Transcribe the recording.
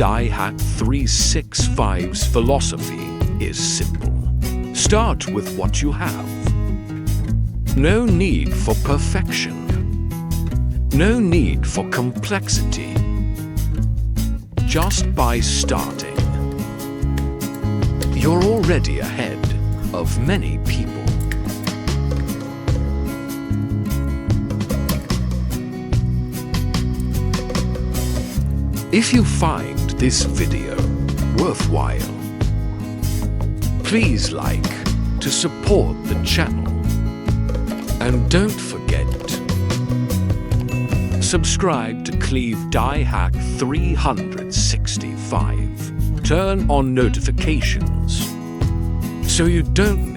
Die Hack 365's philosophy is simple. Start with what you have. No need for perfection. No need for complexity. Just by starting, you're already ahead of many people. If you find this video worthwhile, please like to support the channel. And don't forget, subscribe to Cleve Die Hack 365. Turn on notifications so you don't